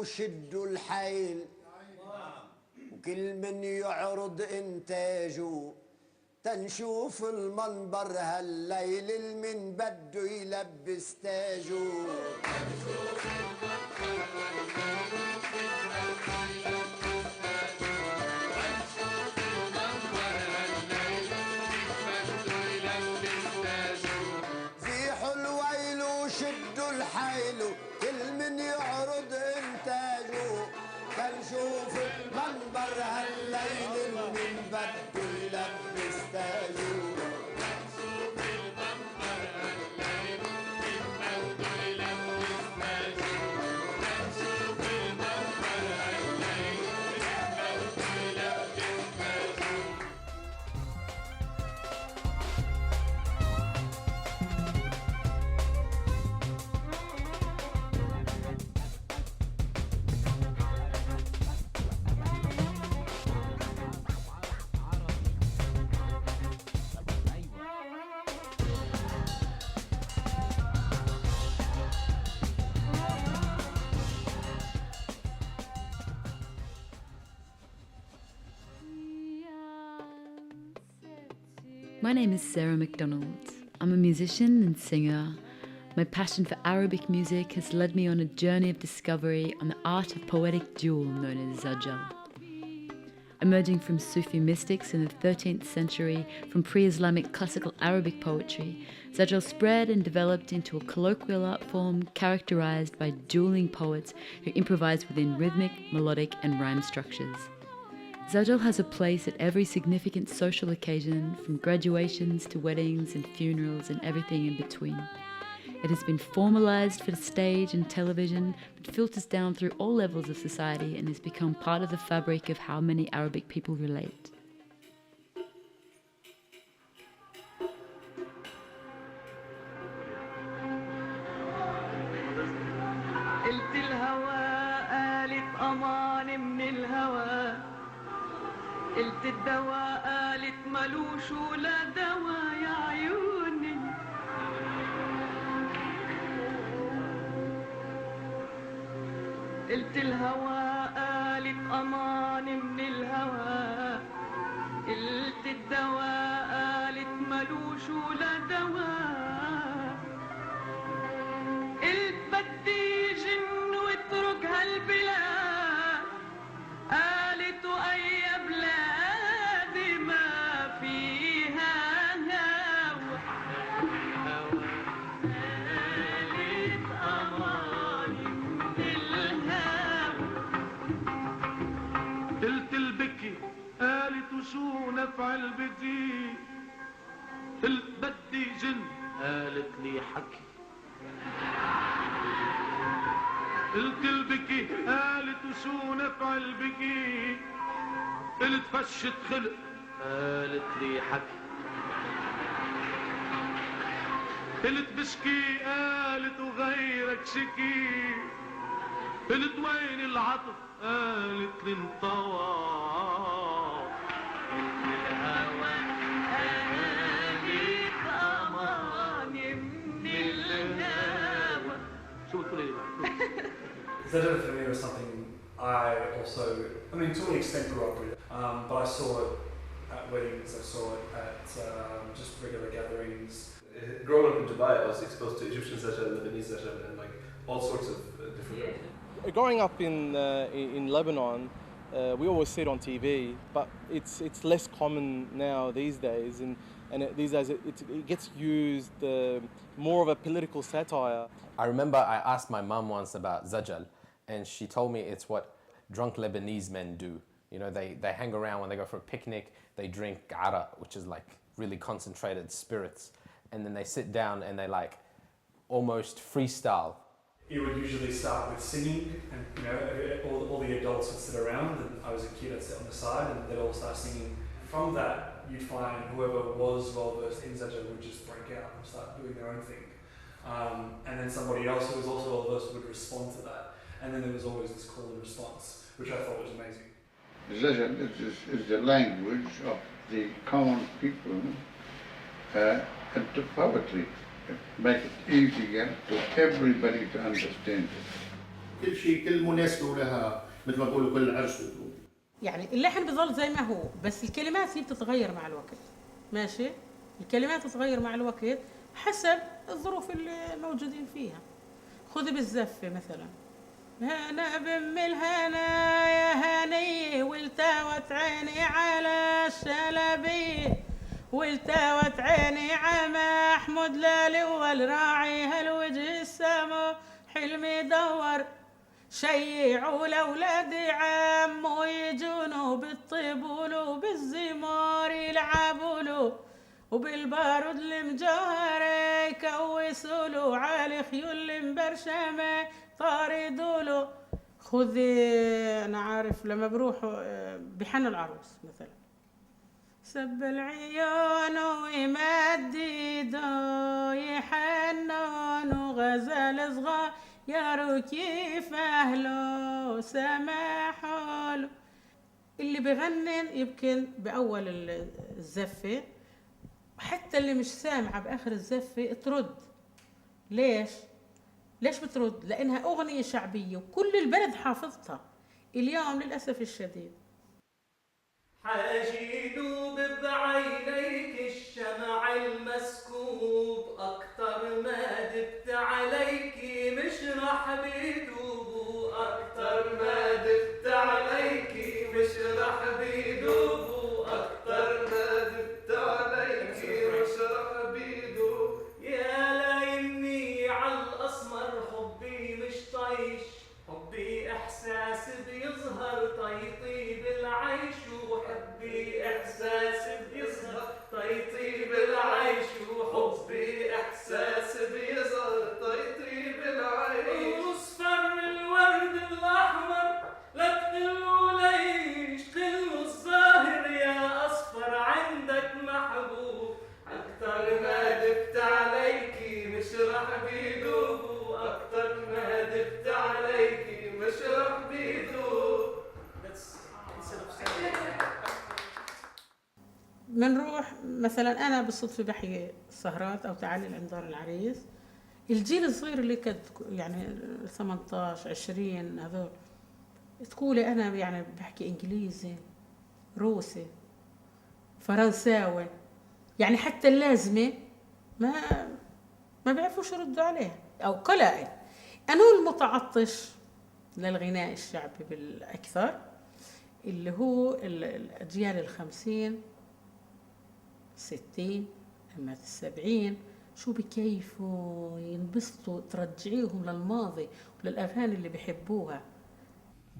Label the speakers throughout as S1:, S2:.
S1: وشدوا الحيل وكل من يعرض إنتاجه تنشوف المنبر هالليل المن بده يلبس تاجه زيحوا الويل وشدوا الحيل كل من يعرض إنتاجه تنشوف المنبر هالليل المن بده يلبس تاجه
S2: My name is Sarah McDonald. I'm a musician and singer. My passion for Arabic music has led me on a journey of discovery on the art of poetic duel known as Zajal. Emerging from Sufi mystics in the 13th century from pre-Islamic classical Arabic poetry, Zajal spread and developed into a colloquial art form characterized by dueling poets who improvise within rhythmic, melodic and rhyme structures. Zajal has a place at every significant social occasion, from graduations to weddings and funerals and everything in between. It has been formalised for the stage and television, but filters down through all levels of society and has become part of the fabric of how many Arabic people relate.
S3: قلت الدواء قالت ملوش ولا دواء يا عيوني قلت الهوى قالت أمان من الهوى قلت الدواء قالت ملوش ولا دواء قلت بدي جن واترك هالبلاد قالت أي بلاد ما فيها هوى قالت أماني من الهوى قلت البكي قالت وشو نفعل بدي قلت بدي جن قالت لي حكي قلت البكي قالت وشو نفعل بكي قلت فشت خلق قالت لي حكي قلت بشكي قالت وغيرك شكي قلت وين العطف قالت لي انطوى الهوى قالت أماني من الهوى شو بتقولي لي بقى؟
S4: Zajal for me was something I also, to an extent grew up with, but I saw it at weddings, I saw it at just regular gatherings.
S5: Growing up in Dubai, I was exposed to Egyptian Zajal, Lebanese Zajal, and like all sorts of different.
S6: Growing up in Lebanon, we always see it on TV, but it's less common now these days, and these days it gets used more of a political satire.
S7: I remember I asked my mum once about Zajal, and she told me it's what drunk Lebanese men do. You know, they hang around when they go for a picnic, they drink gara, which is like really concentrated spirits, and then they sit down and they like almost freestyle.
S4: It would usually start with singing, and you know, all the adults would sit around, and I was a kid, I'd sit on the side, and they'd all start singing. From that, you'd find whoever was well versed in Zajal would just break out and start doing their own thing. And then somebody else who was also well versed would respond to that. And then there was always this call and response, which I thought was amazing.
S8: Zajal is the language of the common people into poetry. Make it easier to everybody to understand it.
S9: كل شيء كل مناسبة ولها مثل ما بقولوا كل عرس.
S10: يعني اللحن بيظل زي ما هو، بس الكلمات هي بتتغير مع الوقت. ماشي؟ الكلمات تتغير مع الوقت حسب الظروف اللي موجودين فيها. خذي بالزفة مثلا، هنا بم الهنا يا هني والتوت عيني على الشلبي والتوت عيني على محمود لالي والراعي هالوجه السمو حلمي دور شيعوا لأولاد عمو يجونوا بالطبول وبالزمار يلعبوا وبالبارود المجوهر يكوسوا على خيول المبرشمة طاردوا. خذي أنا عارف لما بروحوا بحنوا العروس مثلا، سب العيون ويمددوا يحنون وغزال صغار يا كيف أهله سمحوا له. اللي بغنن يمكن بأول الزفة، حتى اللي مش سامعة بآخر الزفة ترد. ليش بترد؟ لأنها أغنية شعبية وكل البلد حافظتها. اليوم للأسف الشديد
S3: حاجيدوب بعينيك الشمع المسكوب أكتر ما دبت عليكي مش رح بيدوبوا أكتر ما دبت عليكي مش رح بيدوبوا أكتر ما دبت عليكي مش رح بيدوبوا. يا ليمني عالأسمر حبي مش طيش حبي إحساس بيظهر طيطي بالعيش وحبي إحساس بيظهر طيطي بالعيش وحبي إحساس بيظهر طيطي بالعيش. وصفر الورد الأحمر لا تقلوا ليش قلوا الظاهر يا أصفر عندك محبوب أكتر ما دبت عليكي مش رح بيدوبوا أكتر ما دبت عليكي مش رح بيدوب.
S10: منروح مثلا أنا بالصدفة بحكي سهرات أو تعالي لإنذار العريس، الجيل الصغير اللي كد يعني 18 20 هذول تقولي أنا يعني بحكي إنجليزي روسي فرنساوي، يعني حتى اللازمة ما بيعرفوش يردوا عليها أو قلائل. أنا المتعطش للغناء الشعبي بالأكثر اللي هو الأجيال 50 60 أما 70 شو بكيفوا ينبسطوا ترجعيهم للماضي وللأغاني اللي بيحبوها.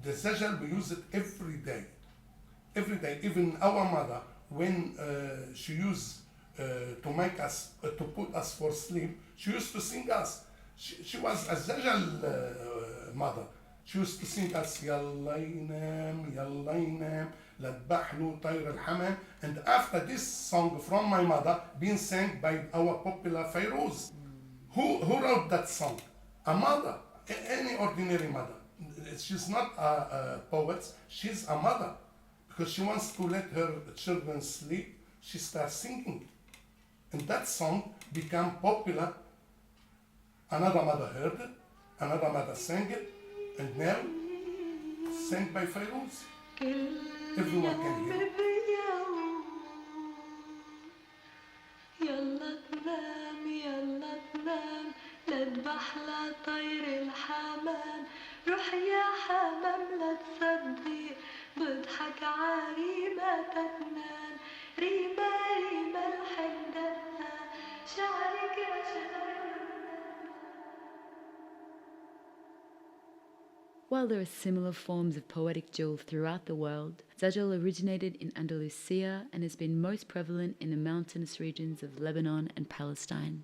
S11: The zajjaal we use it every day. Even our mother when she used to make us to put us for sleep, she used to sing us. She was a zajjaal mother. She used to sing us يلا ينام لذبح له طير الحمام. And after this song from my mother being sang by our popular Fayrouz. Who wrote that song? A mother, any ordinary mother. She's not a poet, she's a mother. Because she wants to let her children sleep, she starts singing. And that song became popular. Another mother heard it, another mother sang it, and now sang by Fayrouz. Everyone can hear it.
S12: يلا تنام يلا تنام لذبح لا طير الحمام روح يا حمام لا تصدق بضحك عريمة تتنان ريمة ريمة الحدتها شعرك يا شعر.
S2: While there are similar forms of poetic duel throughout the world, Zajal originated in Andalusia and has been most prevalent in the mountainous regions of Lebanon and Palestine.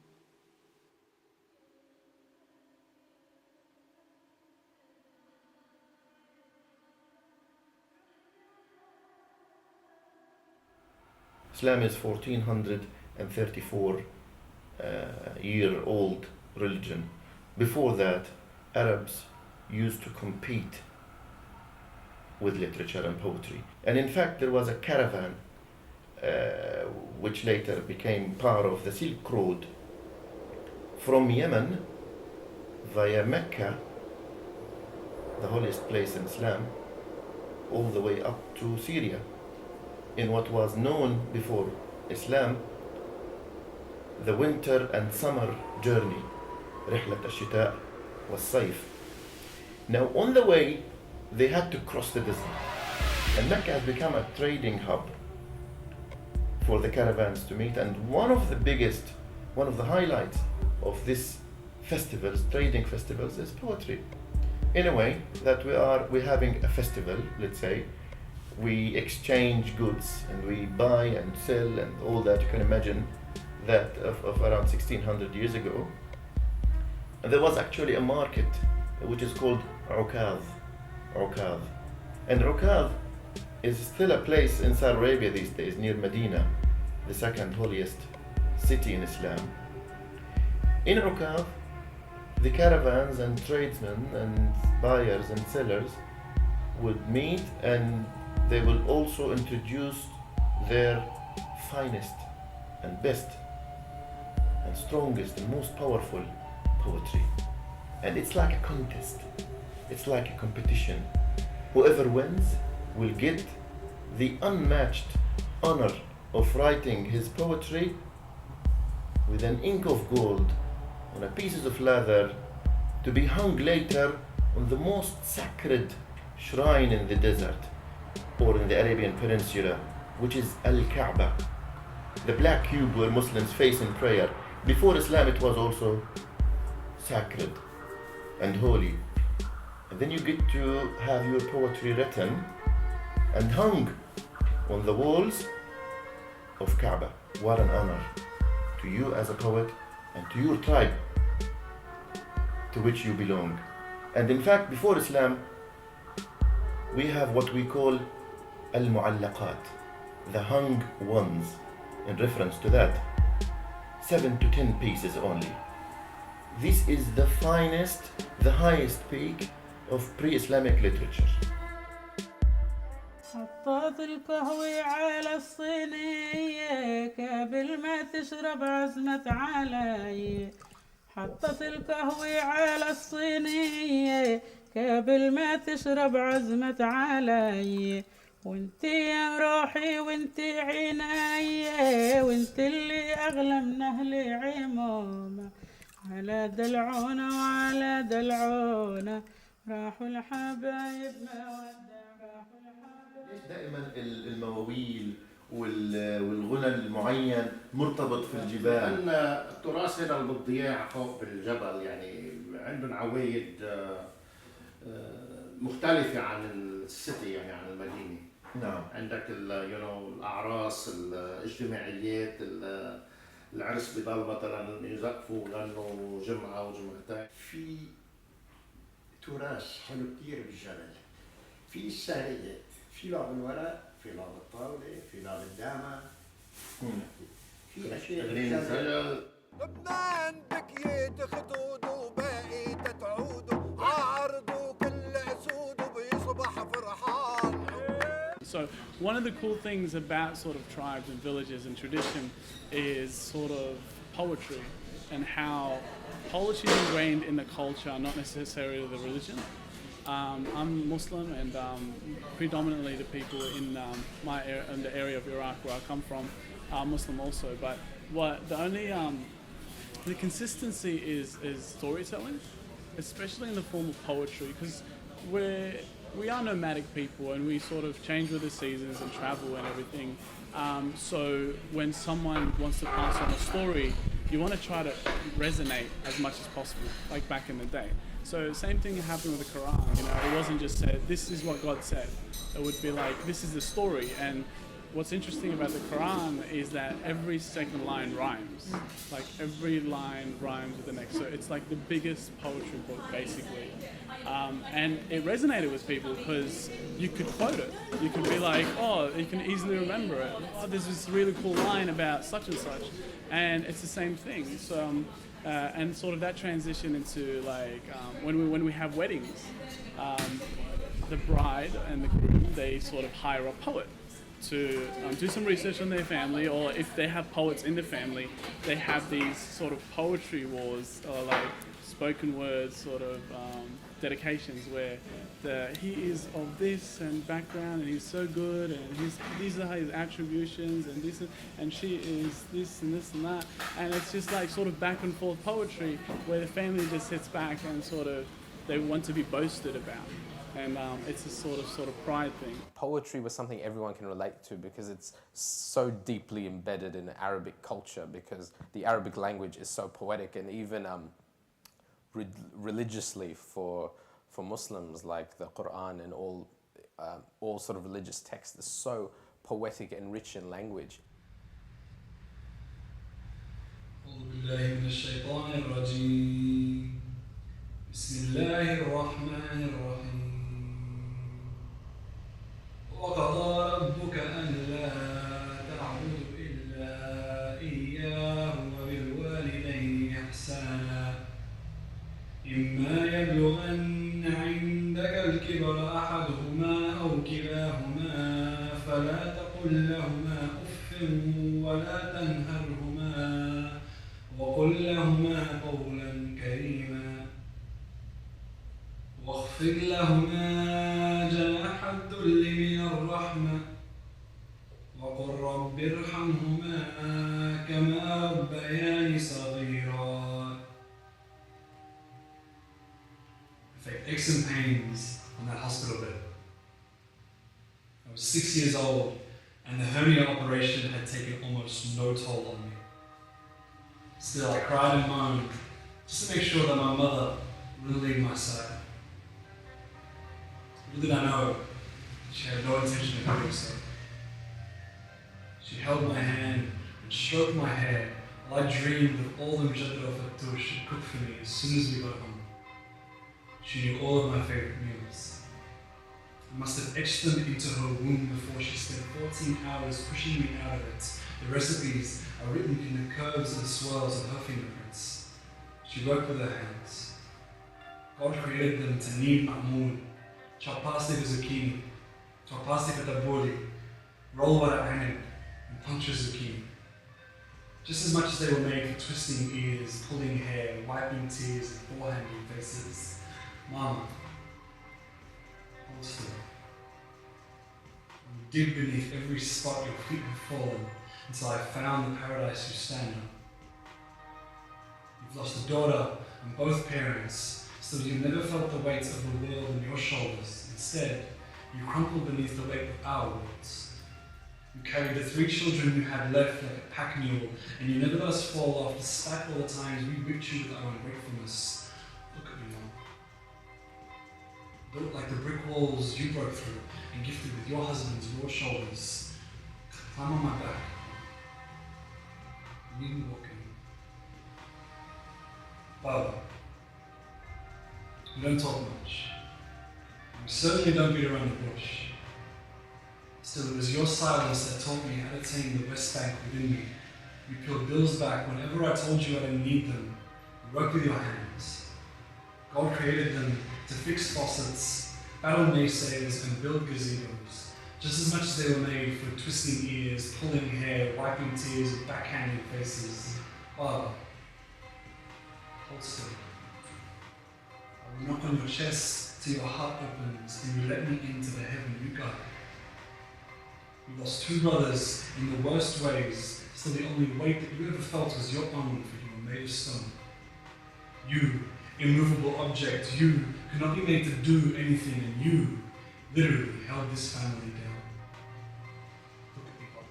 S9: Islam is 1434 year old religion. Before that, Arabs used to compete with literature and poetry. And in fact, there was a caravan which later became part of the Silk Road from Yemen via Mecca the holiest place in Islam, all the way up to Syria, in what was known before Islam, the winter and summer journey, رحلة الشتاء والصيف. Now on the way, they had to cross the desert. And Mecca has become a trading hub for the caravans to meet. And one of the highlights of this festivals, trading festivals, is poetry. In a way that we're having a festival, let's say, we exchange goods and we buy and sell and all that. You can imagine that of around 1600 years ago. And there was actually a market which is called Ukaz. And Ukaz is still a place in Saudi Arabia these days, near Medina, the second holiest city in Islam. In Ukaz, the caravans and tradesmen and buyers and sellers would meet, and they will also introduce their finest and best and strongest and most powerful poetry. And it's like a contest, it's like a competition. Whoever wins will get the unmatched honor of writing his poetry with an ink of gold on a pieces of leather to be hung later on the most sacred shrine in the desert or in the Arabian Peninsula, which is Al-Kaaba, the black cube where Muslims face in prayer. Before Islam, it was also sacred and holy. And then you get to have your poetry written and hung on the walls of Kaaba. What an honor to you as a poet and to your tribe to which you belong. And in fact, before Islam, we have what we call al-mu'allaqat, the hung ones, in reference to that. 7 to 10 pieces only. This is the finest, the highest peak of pre-Islamic literature.
S10: حطت القهوة على الصينية قبل ما تشرب عزمت علي. حطت القهوة على الصينية قبل ما تشرب عزمت علي. وانتي يا روحي وانتي عيني وانتي اللي أغلى من أهل عمومة. على دلعونا وعلى دلعونا راحوا الحبايب
S9: ليش دائما المواويل والغنى المعين مرتبط في الجبال؟
S13: لأن التراث هنا بالضياع فوق بالجبل، يعني عندهم عوايد مختلفة عن السيتي، يعني عن المدينة.
S9: نعم.
S13: عندك الأعراس، الاجتماعيات، العرس بضل مثلا يزقفوا وغنوا جمعة وجمعتين.
S14: في تراث حلو كتير بالجبل، في السهريات، في لعب الورق، في لعب الطاولة، في لعب الدامة، في أشياء بالجبل.
S1: لبنان بكيت خدود وباقي تتعود عارض كل اسود وبيصبح فرحان.
S15: So one of the cool things about sort of tribes and villages and tradition is sort of poetry and how poetry is ingrained in the culture, not necessarily the religion. I'm Muslim, and predominantly the people in in the area of Iraq where I come from are Muslim also. But the consistency is storytelling, especially in the form of poetry, because we are nomadic people and we sort of change with the seasons and travel and everything. So when someone wants to pass on a story, you want to try to resonate as much as possible, like back in the day. So same thing happened with the Quran. It wasn't just said, this is what God said. It would be like, this is the story. And what's interesting about the Quran is that every second line rhymes. Like every line rhymes with the next. So it's like the biggest poetry book, basically. And it resonated with people because you could quote it. You could be like, oh, you can easily remember it. Oh, there's this really cool line about such and such. And it's the same thing. So, and sort of that transition into like when we have weddings, the bride and the groom, they sort of hire a poet to do some research on their family, or if they have poets in the family, they have these sort of poetry wars, or like spoken words sort of dedications where he is of this and background and he's so good and these are his attributions and this and she is this and this and that, and it's just like sort of back and forth poetry where the family just sits back and sort of they want to be boasted about, and it's a sort of pride thing.
S7: Poetry was something everyone can relate to because it's so deeply embedded in Arabic culture, because the Arabic language is so poetic, and even religiously for Muslims, like the Quran and all sort of religious texts is so poetic and rich in language.
S16: وقضى ربك ألا تعبدوا إلا إياه وبالوالدين إحسانا إما يبلغن عندك الكبر أحدهما أو كلاهما فلا تقل لهما أف ولا تنهرهما وقل لهما قولا كريما واخفض لهما جناح الذل من الرحمة وقل رب ارحمهما كما ربياني صغيرا. I felt aches and pains on that hospital bed. I was 6 years old and the hernia operation had taken almost no toll on me. Still, I cried and moaned just to make sure that my mother wouldn't leave my side. Little did I know, she had no intention of doing so. She held my hand and stroked my hair while I dreamed of all the mjadra fatoush she'd cook for me as soon as we got home. She knew all of my favorite meals. I must have etched them into her womb before she spent 14 hours pushing me out of it. The recipes are written in the curves and swirls of her fingerprints. She worked with her hands. God created them to knead Hammoud, chop parsley for zucchini, chop parsley for tabbouleh, roll what and punch a zucchini. Just as much as they were made for twisting ears, pulling hair, wiping tears, and forehanding faces. Mama, hold still. You dig beneath every spot your feet have fallen until I found the paradise you stand on. You've lost a daughter and both parents, so you never felt the weight of the world on your shoulders. Instead, you crumpled beneath the weight of our worlds. You carried the 3 children you had left like a pack mule, and you never let us fall off despite all the times we whipped you with our ungratefulness. Look at me, Mom. Built like the brick walls you broke through, and gifted with your husband's broad shoulders. Climb on my back. You needn't walk in. Baba. We don't talk much. We certainly don't beat around the bush. Still, it was your silence that taught me how to tame the West Bank within me. You peeled bills back whenever I told you I didn't need them. You worked with your hands. God created them to fix faucets, battle naysayers, and build gazebos, just as much as they were made for twisting ears, pulling hair, wiping tears, and backhanding faces. Baba, hold still. I will knock on your chest till your heart opens and you let me into the heaven you guide. You lost 2 brothers in the worst ways, still the only weight that you ever felt was your own, for you were made of stone. You, immovable object, you could not be made to do anything, and you literally held this family down. Look at me, Papa.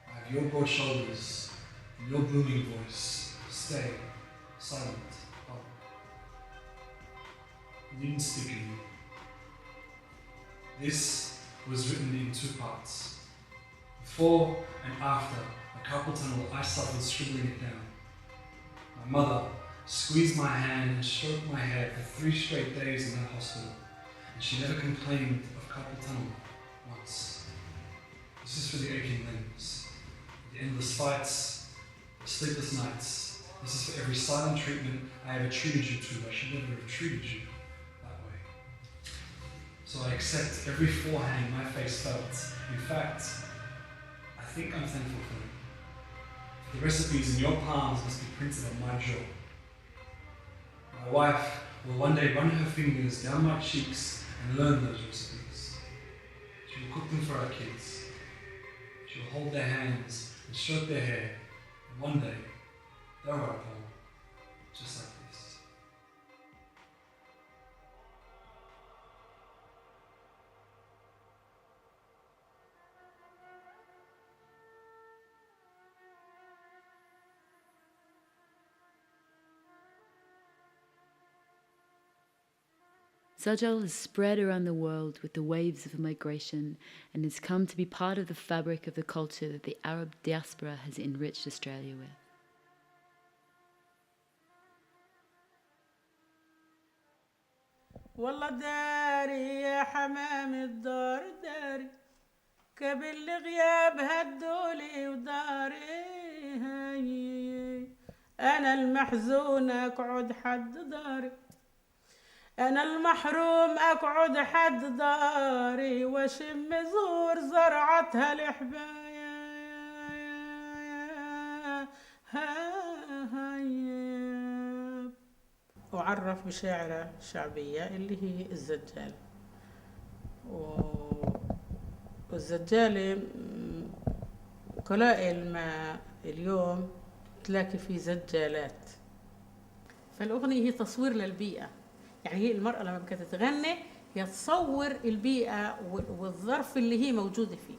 S16: I have your broad shoulders and your booming voice. Stay silent, Papa. You needn't speak of me. This was written in 2 parts. Before and after a carpal tunnel I suffered scribbling it down. My mother squeezed my hand and stroked my hair for 3 straight days in that hospital, and she never complained of carpal tunnel once. This is for the aching limbs, the endless fights, the sleepless nights. This is for every silent treatment I ever treated you to. I should never have treated you that way. So I accept every forehand my face felt. In fact, I think I'm thankful for it. The recipes in your palms must be printed on my jaw. My wife will one day run her fingers down my cheeks and learn those recipes. She will cook them for our kids. She will hold their hands and stroke their hair. And one day, they'll write a poem just like this.
S2: Zajal has spread around the world with the waves of migration and has come to be part of the fabric of the culture that the Arab diaspora has enriched Australia with.
S10: والله داري يا حمام الدار داري قبل غياب هدولي وداري هاي أنا المحزون أقعد حد داري أنا المحروم أقعد حد داري وشم زور زرعتها الحبايا أعرف بشاعرة شعبية اللي هي الزجال. والزجالة قلائل ما اليوم تلاقي فيه زجالات. فالأغنية هي تصوير للبيئة، يعني هي المرأة لما كانت تغني هي تصور البيئة والظرف اللي هي موجودة فيه.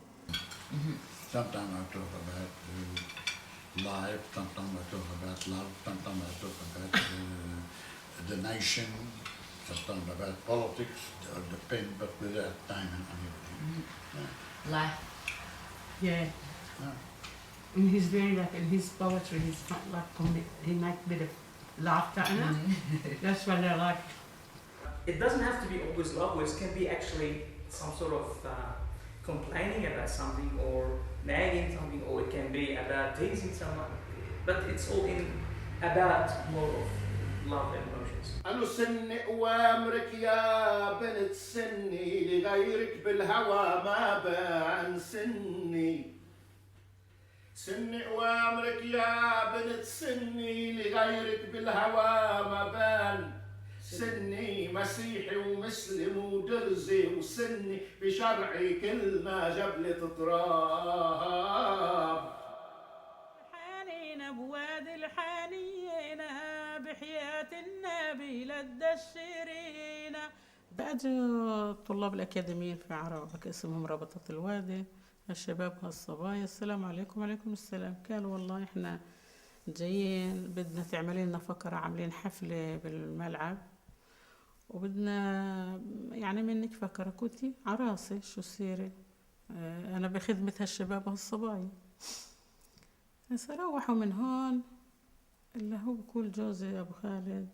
S17: Sometimes I talk about life, sometimes I talk about love, sometimes I talk about the nation, sometimes about politics, or depend, but without time and everything.
S18: Life.
S10: Yeah. And he's very like in his poetry, he's not like he makes a bit of laughter in it. That's what I like.
S3: It doesn't have to be always love words. It can be actually some sort of complaining about something or nagging something, or it can be about teasing someone. But it's all in about more of love and emotions.
S14: أنا سني أوامرك يا بنت سني لغيرك بالهوى ما بان سني. سني أوامرك يا بنت سني لغيرك بالهوى ما بان سني. مسيحي ومسلم ودرزي وسني بشرعي كل ما جبلة تراب.
S10: الحنين بوادي الحنين بحياة النبي للدشرين. بعد طلاب الأكاديميين في عربك اسمهم رابطة الوادي، الشباب هالصبايا السلام عليكم. وعليكم السلام. قالوا والله احنا جايين بدنا تعملي لنا فقرة، عاملين حفلة بالملعب وبدنا يعني منك فقرة. كنتي عراسي شو سيري؟ أنا بخدمة هالشباب هالصبايا. هسا روحوا من هون اللي هو بقول جوزي أبو خالد،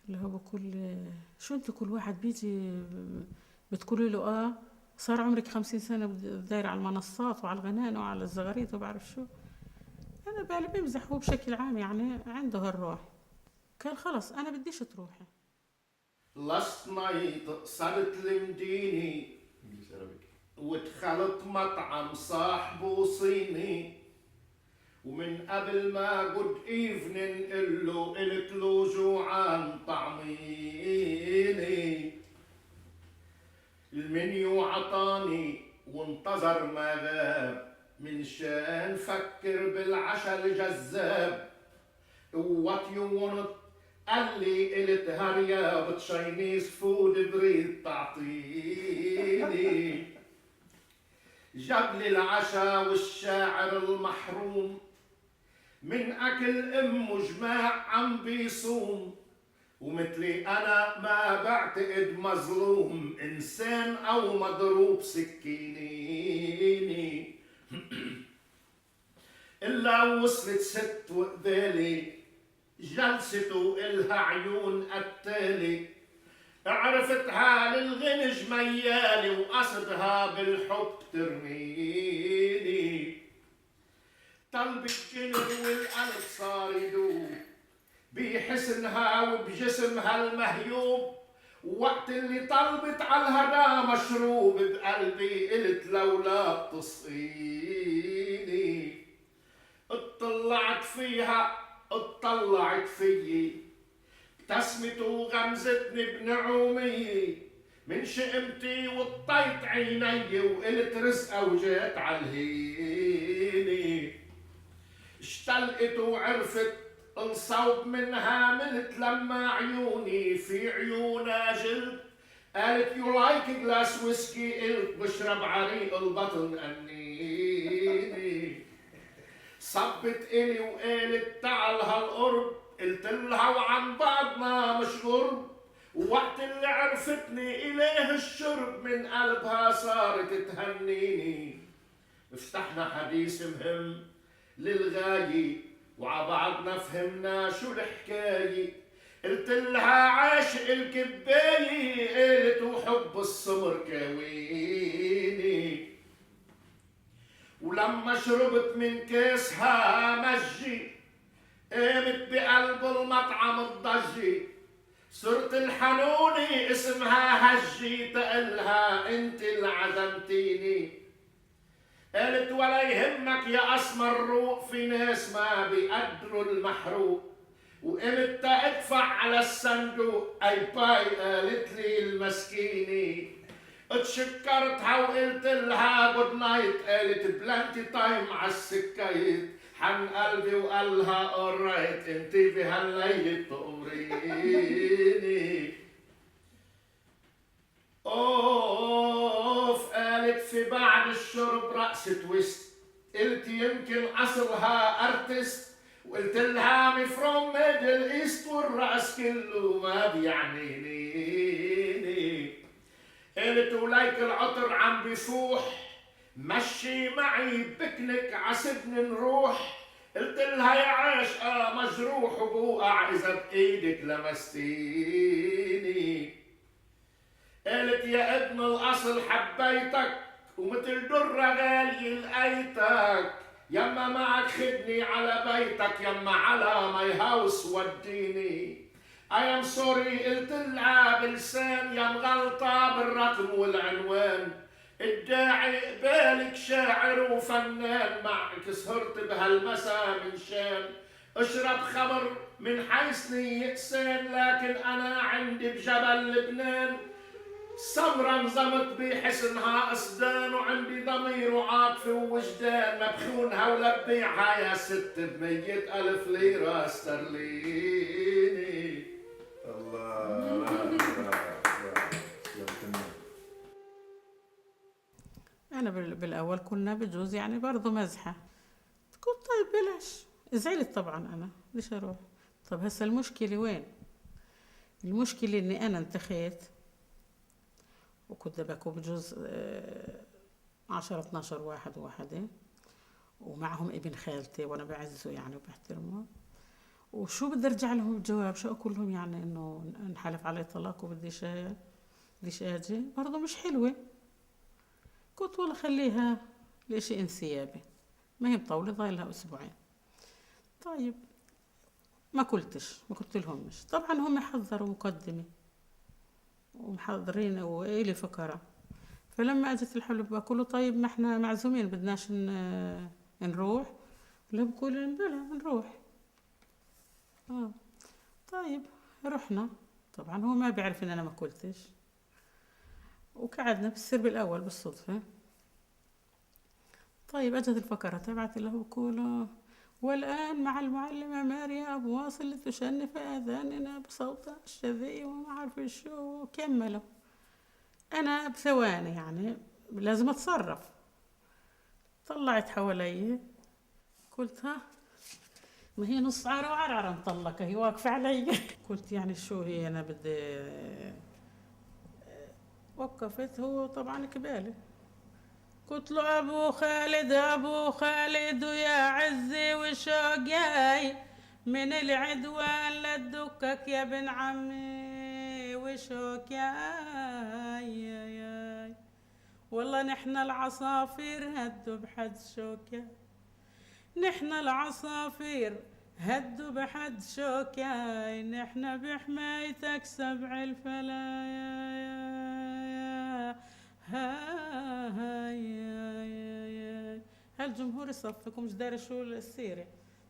S10: اللي هو بقول شو انتوا كل واحد بيجي بتقولوا له صار عمرك 50 سنة داير على المنصات وعلى الغنان وعلى الزغاريت وبعرف شو. أنا بالي بمزح هو بشكل عام يعني عنده هالروح. قال خلص أنا بديش تروحي.
S14: last night صرت المديني ودخلت مطعم صاحبه صيني، ومن قبل ما good evening قلت له جوعان طعميني. المنيو عطاني وانتظر ما غاب من شان فكر بالعشاء الجذاب. what you want قال لي قلت هريا بتشاينيز فود بريد تعطيني. جاب لي العشاء والشاعر المحروم من أكل أمه جماع عم بيصوم، ومثلي أنا ما بعتقد مظلوم إنسان أو مضروب سكينيني. إلا وصلت ست وقبالي جلسته إلها عيون قتالي، عرفتها للغنج ميالي وقصدها بالحب ترميني. طلبت جنر والقلب صار يدوب بحسنها وبجسمها المهيوب، وقت اللي طلبت على الهدا مشروب بقلبي قلت لولا بتصقيني. اطلعت فيها اطلعت فيي
S13: ابتسمته غمزتني بنعومية من شقمتي وطيت عيني وقلت رزقة وجات عالهيني اشتلقت وعرفت الصوب منها ملت لما عيوني في عيونها جلد قالت you like a glass whiskey قلت بشرب عريق البطن أنيني صبت إلي وقالت تعال هالقرب قلت لها وعن بعضنا مش غرب ووقت اللي عرفتني إليه الشرب من قلبها صارت تهنيني فتحنا حديث مهم للغاية وعبعضنا فهمنا شو الحكاية قلت لها عاشق الكباية قالت وحب السمر كاويني ولما شربت من كاسها مجي قامت بقلب المطعم الضجي صرت الحنوني اسمها هجي تقلها انت اللي عزمتيني قالت ولا يهمك يا اسمر روق في ناس ما بيقدروا المحروق وقمت ادفع على الصندوق اي باي قالت لي المسكينه اتشكرتها وقلت لها جود نايت قالت بلانتي تايم على السكايت حن قلبي وقالها اورايت انت بهالليل تأمريني اوف قالت في بعد الشرب رأس تويست قلت يمكن اصلها ارتست وقلت لها مي فروم ميدل ايست والرأس كله ما بيعنيني قلت ولايك العطر عم بيفوح مشي معي بكنك عسبني نروح قلت لها يا عاشقة مجروح وبوقع إذا بإيدك لمستيني قالت يا ابن الأصل حبيتك ومثل درة غالية لقيتك يما معك خدني على بيتك يما على ماي هاوس وديني I am sorry قلت لها بلسان يا مغلطة بالرقم والعنوان الداعي قبالك شاعر وفنان معك سهرت بهالمسا من شان اشرب خمر من حيث يئسان لكن انا عندي بجبل لبنان سمرة نظمت بحسنها أسدان وعندي ضمير وعاطفة ووجدان مبخونها ولبيعها يا ست ب100,000 ليرة استرليني
S5: الله
S10: أنا بالأول كنا بجوز يعني برضو مزحة قلت طيب بلاش زعلت طبعا أنا ليش أروح طب هسه المشكلة وين المشكلة إني أنا انتخيت وكنت بكو بجوز 10-12 واحد وواحدة ومعهم ابن خالتي وأنا بعزه يعني وبحترمه وشو بدي أرجع لهم الجواب شو أقول لهم يعني إنه انحلف علي طلاق وبديش أجي برضو مش حلوة قلت والله خليها لشيء انسيابي ما هي مطولة ضايلها أسبوعين طيب ما قلت لهمش طبعا هم حضروا مقدمة ومحضرين وإلي فكرة فلما أجت الحلو بقوله طيب ما احنا معزومين بدناش نروح لا بقول بلا نروح طيب رحنا طبعا هو ما بيعرف ان انا ما قلتش وقعدنا بالسرب الأول بالصدفة طيب أجت الفقرة تبعت له بقوله والآن مع المعلمة ماريا أبو واصل تشنف آذاننا بصوتها الشذي وما عارف شو كملوا أنا بثواني يعني لازم أتصرف طلعت حوالي قلت ها ما هي نص عارة وعرعرة مطلقة هي واقفة علي قلت يعني شو هي أنا بدي وقفت هو طبعا كبالي قلت له أبو خالد ويا عزي وشوقي من العدوان لدكك يا ابن عمي وشوك ياي والله نحن العصافير هدوا بحد شوكة نحن العصافير هدوا بحد شوكة نحن بحمايتك 7 الفلايا هالجمهور يصفكم مش داري شو السيرة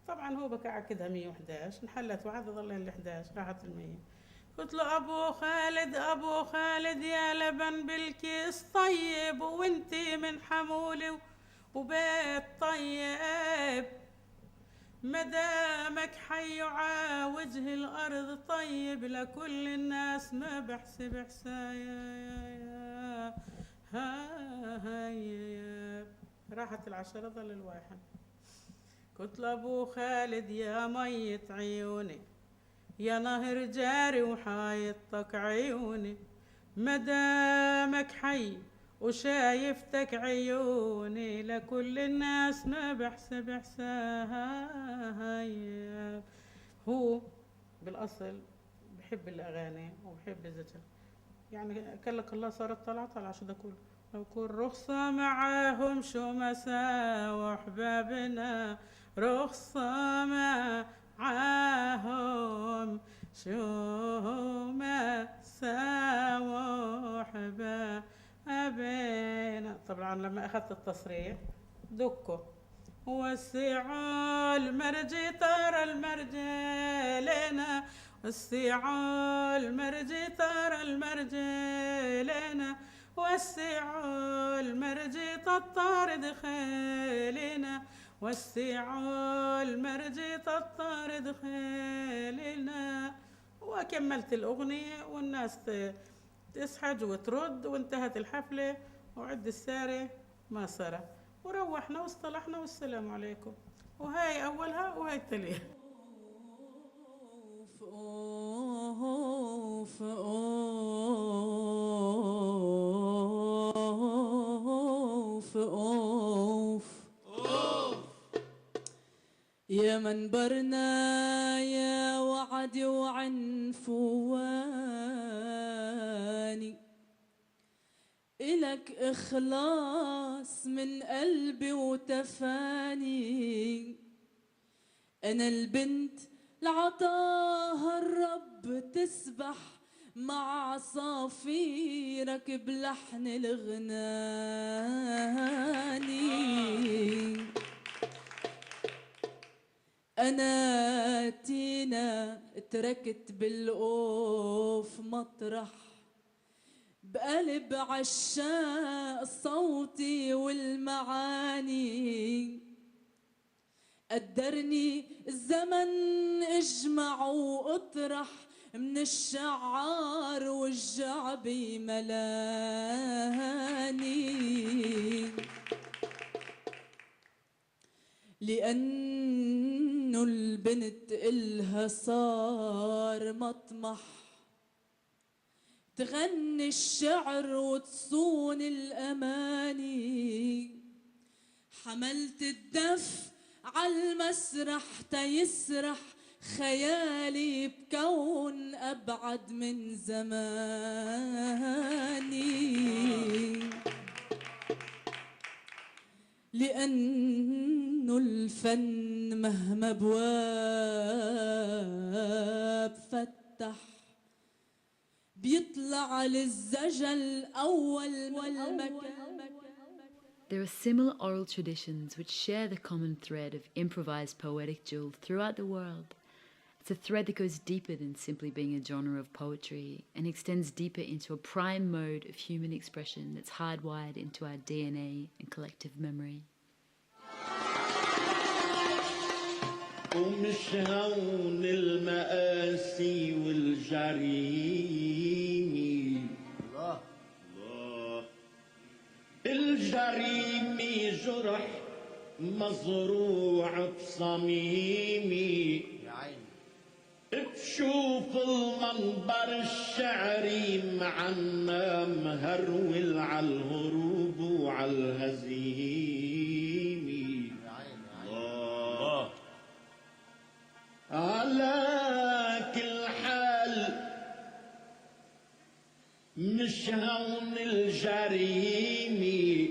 S10: طبعا هو بكى عكدها 111 انحلت وعاد ظل ال 11 راحت ال100. قلت له ابو خالد يا لبن بالكيس طيب وانتي من حمولي وبيت طيب، مدامك حي وجه الارض طيب لكل الناس ما بحسب حسايا يا راحت ال10 ظل ال1. قلت له ابو خالد يا مية عيوني يا نهر جاري وحايطك عيوني، مدامك حي وشايفتك عيوني لكل الناس ما بحسب حسايا. هو بالاصل بحب الاغاني وبحب الزجل، يعني كلك الله صارت طلع شو ده كله. لو كل رخصة معاهم شو مسا وحبابنا، رخصة معاهم شو مسا وحبابنا. طبعا لما اخذت التصريح دكو وسعوا المرجي ترى المرجي لنا، وسعوا المرجي ترى المرجي لنا، وسعوا المرجي تطارد خيلنا، وسعوا المرجي تطارد خيلنا. وكملت الأغنية والناس تسحج وترد وانتهت الحفلة وعد السارة ما صار وروحنا واصطلحنا والسلام عليكم. وهاي أولها وهاي التالية.
S18: أوف يا منبرنا يا وعد وعنفواني، إلك إخلاص من قلبي وتفاني، أنا البنت لعطاها الرب تسبح مع عصافيرك بلحن الغناني. أنا تينا تركت بالقوف مطرح بقلب عشاق صوتي والمعاني، قدرني الزمن اجمع واطرح من الشعار والجعبي ملاني، لأنه البنت إلها صار مطمح تغني الشعر وتصون الأماني. حملت الدف عالمسرح تيسرح خيالي بكون أبعد من زماني، لأنه الفن مهما بواب فتح بيطلع للزجل أول والمكان.
S2: There are similar oral traditions which share the common thread of improvised poetic duel throughout the world. It's a thread that goes deeper than simply being a genre of poetry and extends deeper into a prime mode of human expression that's hardwired into our DNA and collective memory.
S13: ومش هون المآسي والجريمة، الله الله الجريمة جرح مزروع بصميمي، بشوف المنبر الشعري معنا مهرول عالهروب وعالهزيمة، الله على كل حال مش هون الجريمة،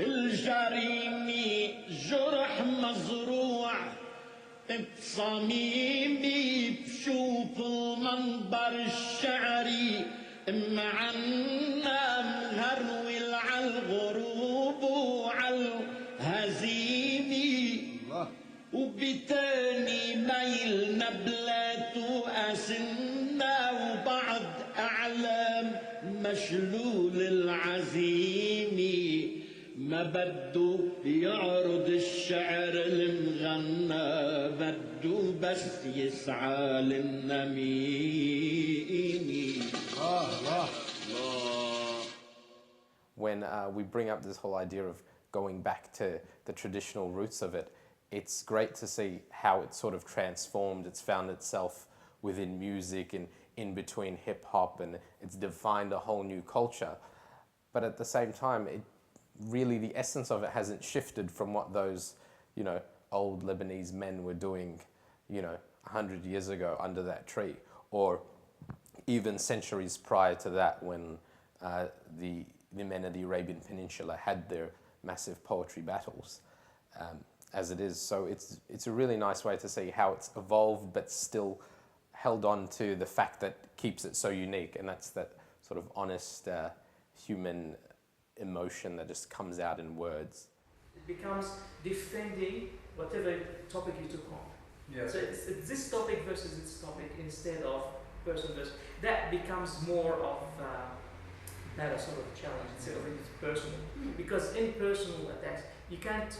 S13: الجريمة جرح مزروع بصميمي، بشوف المنبر الشعري معنا مهرول عالغروب وعالهزيمة، بده يعرض الشعر المغنى بده بس يسعى للنميمي الله
S7: When we bring up this whole idea of going back to the traditional roots of it, it's great to see how it's sort of transformed. It's found itself within music and in between hip hop, and it's defined a whole new culture. But at the same time, it really, the essence of it hasn't shifted from what those, you know, old Lebanese men were doing, you know, 100 years ago under that tree, or even centuries prior to that when the men of the Arabian Peninsula had their massive poetry battles, as it is. So it's a really nice way to see how it's evolved but still held on to the fact that keeps it so unique, and that's that sort of honest human emotion that just comes out in words.
S3: It becomes defending whatever topic you took on.
S4: Yeah.
S3: So it's this topic versus this topic instead of person versus... That becomes more of that sort of challenge instead of it's personal. Because in personal attacks, you can't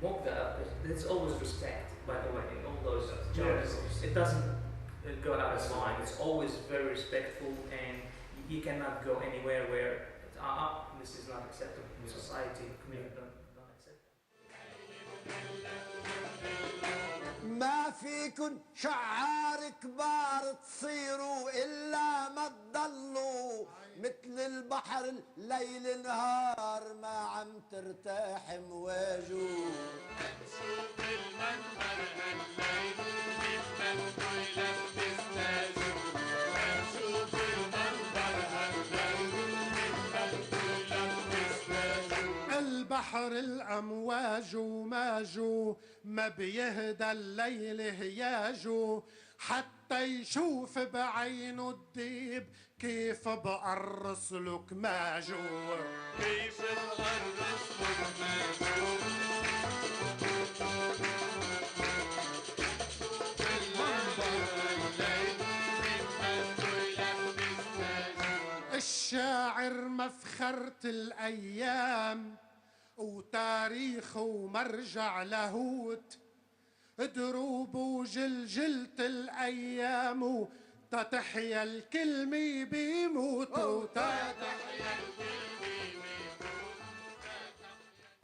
S3: mock the other person. There's always respect, by the way, in all those challenges. It doesn't go out of line. It's always very respectful, and you cannot go anywhere where this is not acceptable in society. Community don't accept it.
S1: ما فيكن شعار كبار تصيروا إلا ما تضلوا مثل البحر الليل نهار ما عم ترتاح مواجه شوف المنظر هالليل شوف المنظر هالليل
S11: البحر الأمواج وماجو ما بيهدى الليل هياجو حتى يشوف بعينه الديب كيف بقرص له كماجو كيف بقرص له كماجو الشاعر مفخرة الأيام وتاريخ ومرجع لاهوت دروب وجلجلة الأيام تتحيا الكلمة بيموت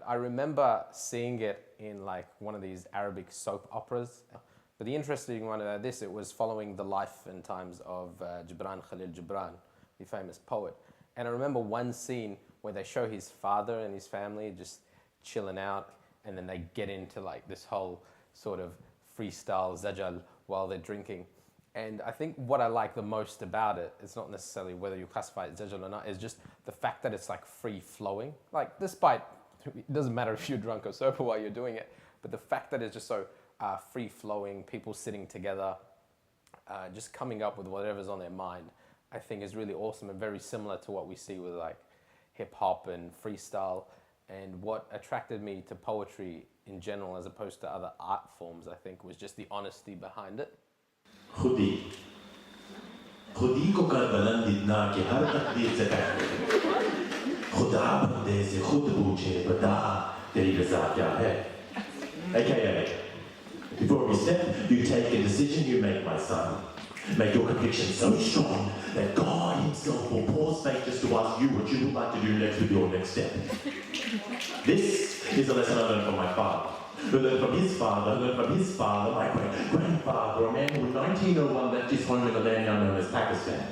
S7: I remember seeing it in like one of these Arabic soap operas. But the interesting one about this, it was following the life and times of Gibran Khalil Gibran, the famous poet. And I remember one scene where they show his father and his family just chilling out, and then they get into like this whole sort of freestyle zajjaal while they're drinking. And I think what I like the most about it, it's not necessarily whether you classify it zajjaal or not, is just the fact that it's like free flowing. Like despite, it doesn't matter if you're drunk or sober while you're doing it, but the fact that it's just so free flowing, people sitting together, just coming up with whatever's on their mind, I think is really awesome and very similar to what we see with like hip hop and freestyle. And what attracted me to poetry in general as opposed to other art forms, I think, was just the honesty behind it.
S19: खुदी को कर बुलंद इतना कि हर तकदीर से कह खुदा बंदे से खुद पूछे बता तेरी रज़ा क्या है. AKA, before every step you take a decision you make, my son. Make your conviction so strong that God himself will pause fate just to ask you what you would like to do next with your next step. This is a lesson I learned from my father, who learned from his father, who learned from his father, my great-grandfather, a man who in 1901 left his home in the land now known as Pakistan.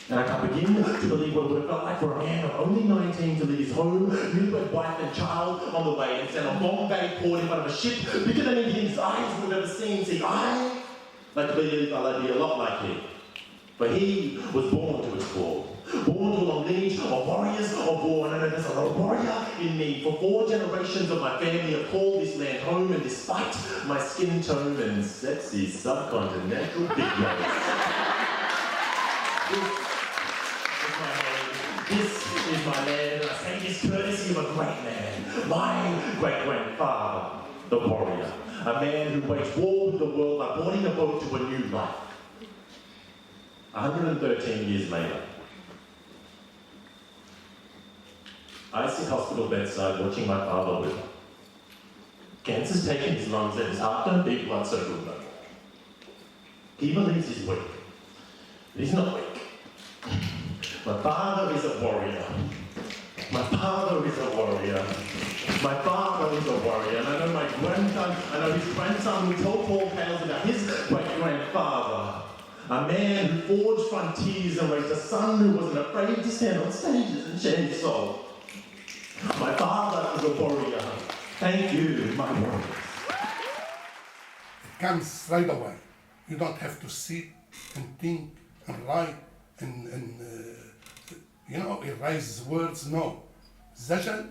S19: And I can't begin to believe what it would have felt like for a man of only 19 to leave his home, newlywed wife and child on the way and stand on Bombay port in front of a ship bigger than anything's eyes would have ever seen. See, I like to believe I'd be a lot like him. But he was born to explore, born to a long lineage of warriors of war, and there's a warrior in me. For 4 generations of my family have called this land home, and despite my skin tone and sexy subcontinental big nose, this is my land, and I say this courtesy of a great man, my great-grandfather, the warrior, a man who waged war with the world by boarding a boat to a new life. 113 years later, I sit hospital bedside watching my father wither. Cancer's taken his lungs and his heart don't beat blood so good no more. He believes he's weak, but he's not weak. My father is a warrior. My father is a warrior. My father is a warrior. And I know my grandson, I know his grandson will tell tall tales about his great-grandfather. A man who forged frontiers and raised a son who wasn't afraid to stand on stages and share his soul. My father is a warrior. Thank you, my warriors.
S11: It comes right away. You don't have to sit and think and write and erase words. No. Zajal,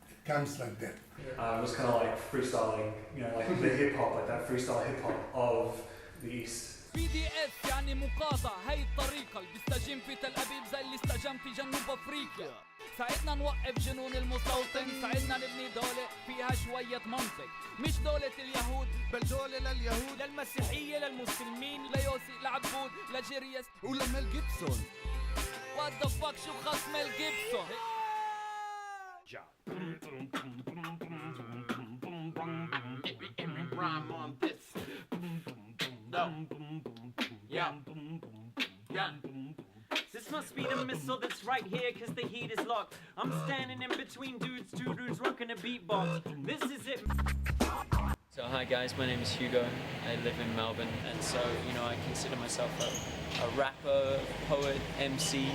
S11: it comes like that.
S4: It was kind of like freestyling, like the hip hop, like that freestyle hip hop of the East.
S20: PDF يعني مقاطعة هاي الطريقة اللي بيستجم في تل أبيب زي اللي استجم في جنوب أفريقيا. ساعدنا نوقف جنون المستوطن، ساعدنا نبني دولة فيها شوية منطق، مش دولة اليهود بل دولة لليهود، للمسيحية للمسلمين ليوسي لعبود لجيريس ولميل جيبسون. What the fuck شو خص ميل جيبسون؟
S21: Rhyme on this. No. Yeah. Yeah. This must be the missile that's right here, cause the heat is locked. I'm standing in between dudes, two dudes rocking a beatbox. This is it.
S22: So hi guys, my name is Hugo. I live in Melbourne, and so I consider myself a rapper, poet, MC.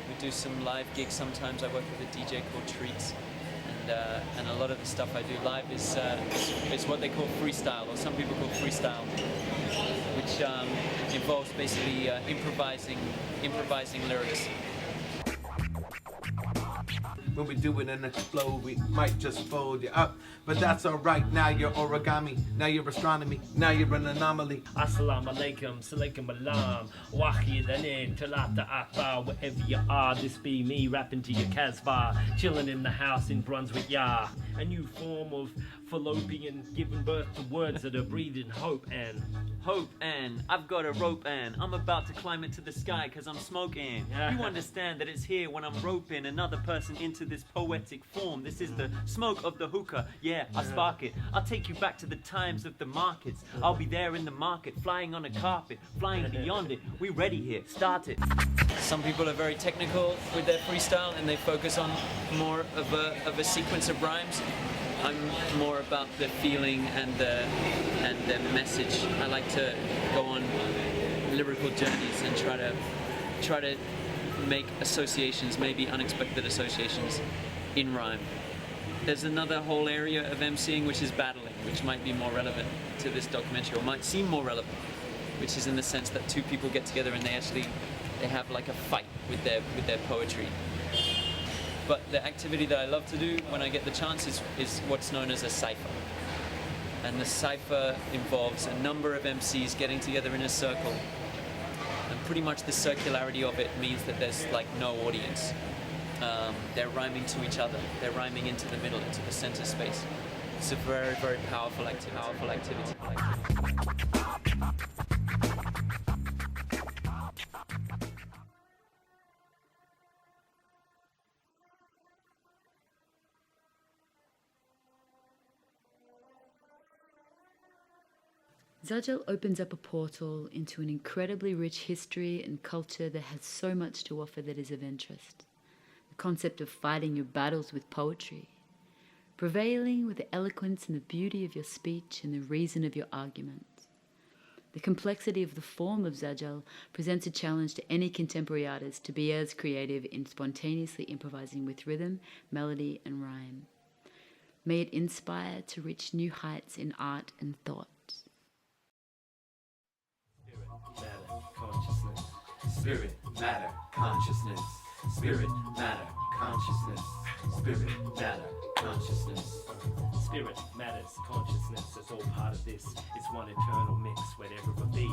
S22: We do some live gigs sometimes. I work with a DJ called Treats. And a lot of the stuff I do live is what they call freestyle, or some people call freestyle, which involves basically improvising lyrics.
S23: When we do it and explode, we might just fold you up. But that's alright, now you're origami, now you're astronomy, now you're an anomaly.
S24: Assalamu alaikum, salaikum alam, wahid anin, talata akbar, wherever you are, this be me rapping to your Casbah, chilling in the house in Brunswick, yeah. A new form of fallopian giving birth to words that are breathing hope and
S22: I've got a rope and I'm about to climb into the sky cause I'm smoking. You understand that it's here when I'm roping another person into this poetic form. This is the smoke of the hookah. Yeah, I spark it. I'll take you back to the times of the markets. I'll be there in the market, flying on a carpet, flying beyond it. We ready here, start it. Some people are very technical with their freestyle and they focus on more of a sequence of rhymes. I'm more about the feeling and the message. I like to go on lyrical journeys and try to make associations, maybe unexpected associations, in rhyme. There's another whole area of MCing which is battling, which might be more relevant to this documentary, or might seem more relevant, which is in the sense that two people get together and they have like a fight with their poetry. But the activity that I love to do when I get the chance is what's known as a cypher. And the cypher involves a number of MCs getting together in a circle. And pretty much the circularity of it means that there's like no audience. They're rhyming to each other. They're rhyming into the middle, into the center space. It's a very, very powerful activity.
S2: Zajal opens up a portal into an incredibly rich history and culture that has so much to offer that is of interest. The concept of fighting your battles with poetry, prevailing with the eloquence and the beauty of your speech and the reason of your arguments. The complexity of the form of Zajal presents a challenge to any contemporary artist to be as creative in spontaneously improvising with rhythm, melody, and rhyme. May it inspire to reach new heights in art and thought.
S21: Spirit, matter, consciousness. Spirit, matter, consciousness. Spirit, matter, consciousness.
S24: Spirit, matters, consciousness, it's all part of this. It's one eternal mix, whatever it be.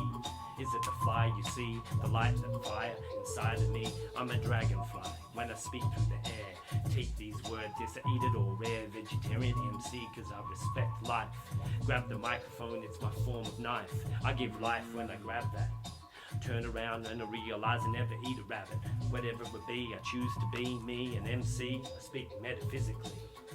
S24: Is it the fly you see, the light and fire inside of me? I'm a dragonfly when I speak through the air. Take these words, yes, I eat it all rare. Vegetarian MC, cause I respect life. Grab the microphone, it's my form of knife. I give life when I grab that. Turn around and I realize I never eat a rabbit. Whatever it be, I choose to be me, an MC. I speak metaphysically.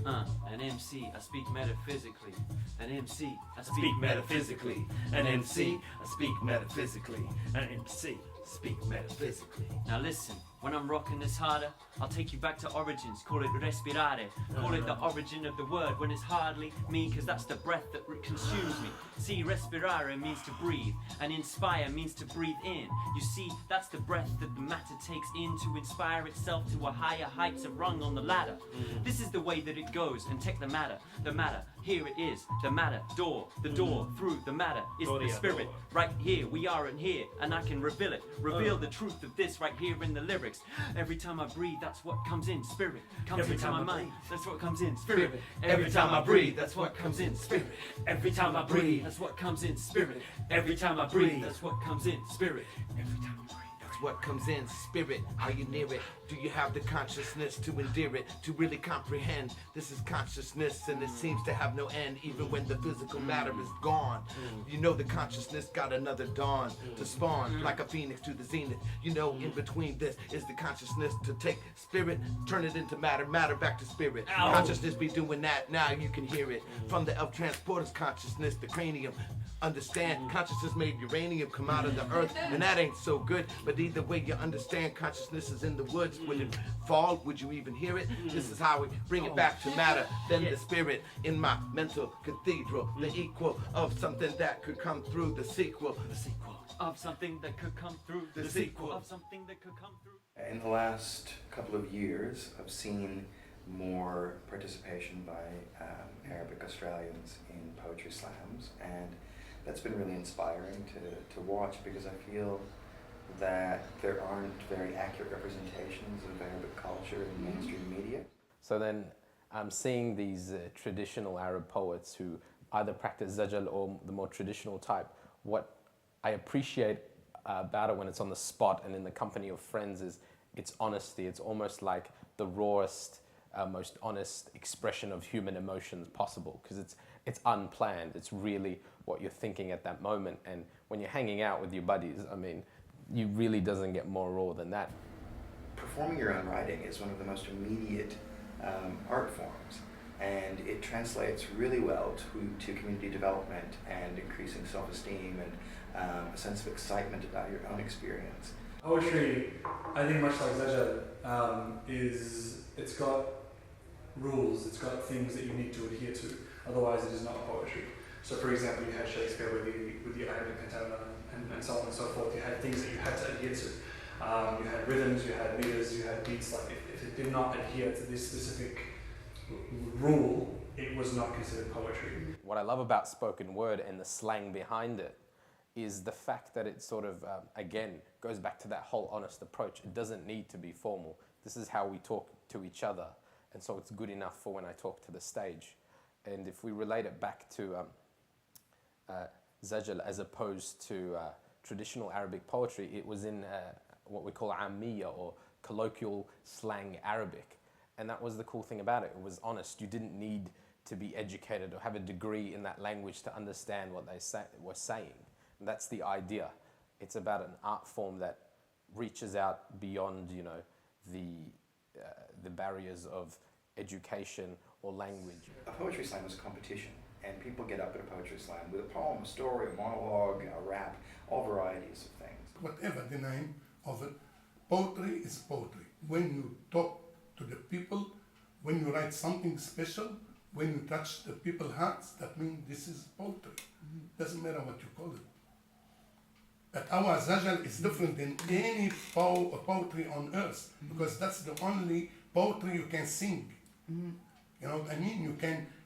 S22: An MC, I speak metaphysically. An MC, I
S23: Speak metaphysically. An MC, I speak metaphysically.
S24: An MC, speak metaphysically.
S22: Now listen, when I'm rocking this harder, I'll take you back to origins, call it respirare. Call it the origin of the word when it's hardly me, cause that's the breath that consumes me. See, respirare means to breathe, and inspire means to breathe in. You see, that's the breath that the matter takes in to inspire itself to a higher heights of rung on the ladder. This is the way that it goes, and take the matter, here it is, the matter, the door, through the matter is the spirit. Right here, we are in here, and I can reveal it, reveal the truth of this right here in the lyrics. Every time I breathe, that's what comes in, spirit. Comes into my mind, that's what comes in, spirit. Every time I breathe, that's what comes in, spirit. Every time I breathe, that's what comes in, spirit. Every time I breathe, that's what comes in, spirit. Every time I breathe.
S23: What comes in, spirit, are you near it? Do you have the consciousness to endear it, to really comprehend? This is consciousness and it seems to have no end, even when the physical matter is gone. You know the consciousness got another dawn to spawn, like a phoenix to the zenith. You know in between this is the consciousness to take spirit, turn it into matter, matter back to spirit. Consciousness be doing that, now you can hear it. From the Elf Transporter's consciousness, the cranium. Understand, consciousness made uranium come out of the earth, and that ain't so good. But either way you understand, consciousness is in the woods. When it fall, would you even hear it? This is how we bring it back to matter. Then the spirit in my mental cathedral, the equal of something that could come through, the sequel. The sequel
S22: of something that could come through,
S23: the sequel
S22: of something that could come through.
S6: In the last couple of years, I've seen more participation by Arabic Australians in poetry slams, and that's been really inspiring to watch, because I feel that there aren't very accurate representations of Arabic culture in mainstream media.
S7: So then I'm seeing these traditional Arab poets who either practice zajjaal or the more traditional type. What I appreciate about it when it's on the spot and in the company of friends is its honesty. It's almost like the rawest, most honest expression of human emotions possible, because it's unplanned. It's really what you're thinking at that moment. And when you're hanging out with your buddies, I mean, you really doesn't get more raw than that.
S6: Performing your own writing is one of the most immediate art forms, and it translates really well to community development and increasing self-esteem and a sense of excitement about your own experience.
S4: Poetry, I think much like zajjaal, it's got rules, it's got things that you need to adhere to, otherwise it is not poetry. So for example, you had Shakespeare with the iambic pentameter and so on and so forth. You had things that you had to adhere to. You had rhythms, you had meters, you had beats. Like if it did not adhere to this specific rule, it was not considered poetry.
S7: What I love about spoken word and the slang behind it is the fact that it sort of, again, goes back to that whole honest approach. It doesn't need to be formal. This is how we talk to each other. And so it's good enough for when I talk to the stage. And if we relate it back to zajjaal as opposed to traditional Arabic poetry, it was in what we call ammiya, or colloquial slang Arabic. And that was the cool thing about it. It was honest. You didn't need to be educated or have a degree in that language to understand what they were saying. And that's the idea. It's about an art form that reaches out beyond, you know, the barriers of education or language.
S6: A poetry slam is a competition, and people get up at a poetry slam with a poem, a story, a monologue, a rap, all varieties of things.
S11: Whatever the name of it, poetry is poetry. When you talk to the people, when you write something special, when you touch the people's hearts, that means this is poetry. Doesn't matter what you call it. But our zajjaal is different than any poetry on earth, because that's the only poetry you can sing. You know what I mean?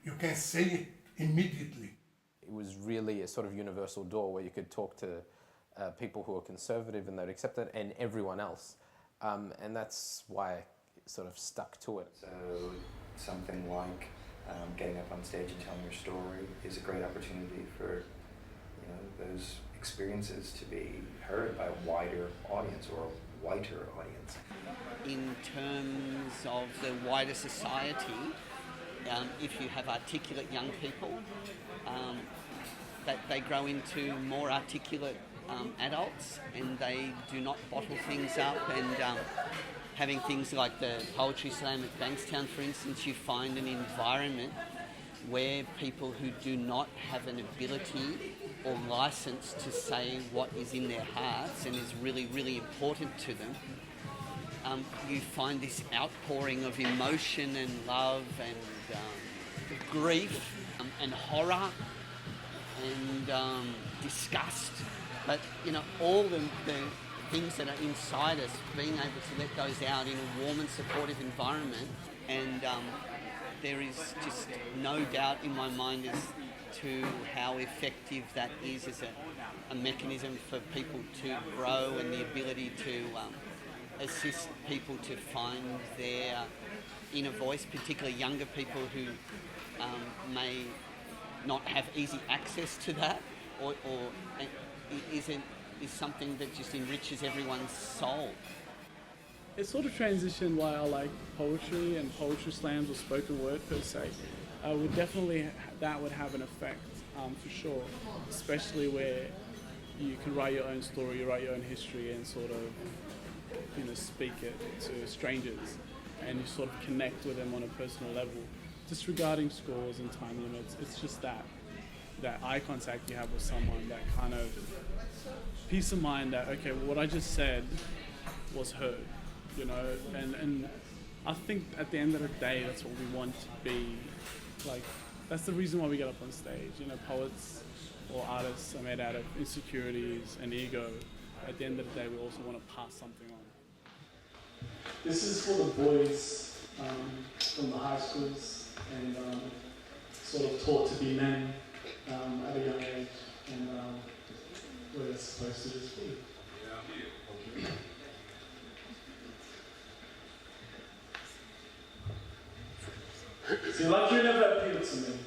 S11: You can say it immediately.
S7: It was really a sort of universal door where you could talk to people who are conservative and they'd accept it, and everyone else. And that's why I sort of stuck to it.
S6: So something like getting up on stage and telling your story is a great opportunity for, you know, those experiences to be heard by a wider audience, or a whiter audience.
S8: In terms of the wider society, if you have articulate young people, that they grow into more articulate adults, and they do not bottle things up. And having things like the Poetry Slam at Bankstown, for instance, you find an environment where people who do not have an ability or license to say what is in their hearts and is really, really important to them, you find this outpouring of emotion and love and grief and horror and disgust. But, you know, all the things that are inside us, being able to let those out in a warm and supportive environment. And there is just no doubt in my mind as to how effective that is as a mechanism for people to grow and the ability to assist people to find their inner voice, particularly younger people who may not have easy access to that, or is something that just enriches everyone's soul.
S9: It sort of transitioned why I like poetry and poetry slams or spoken word per se. Would definitely that would have an effect for sure, especially where you can write your own story, you write your own history, and sort of speak it to strangers, and you sort of connect with them on a personal level, disregarding scores and time limits. It's just that eye contact you have with someone, that kind of peace of mind that, okay, well, what I just said was heard, and I think at the end of the day, that's what we want to be. Like, that's the reason why we get up on stage. Poets or artists are made out of insecurities and ego. At the end of the day, we also want to pass something on. This is for the boys from the high schools and sort of taught to be men at a young age, and where they're supposed to just be. See, luxury never appealed to me.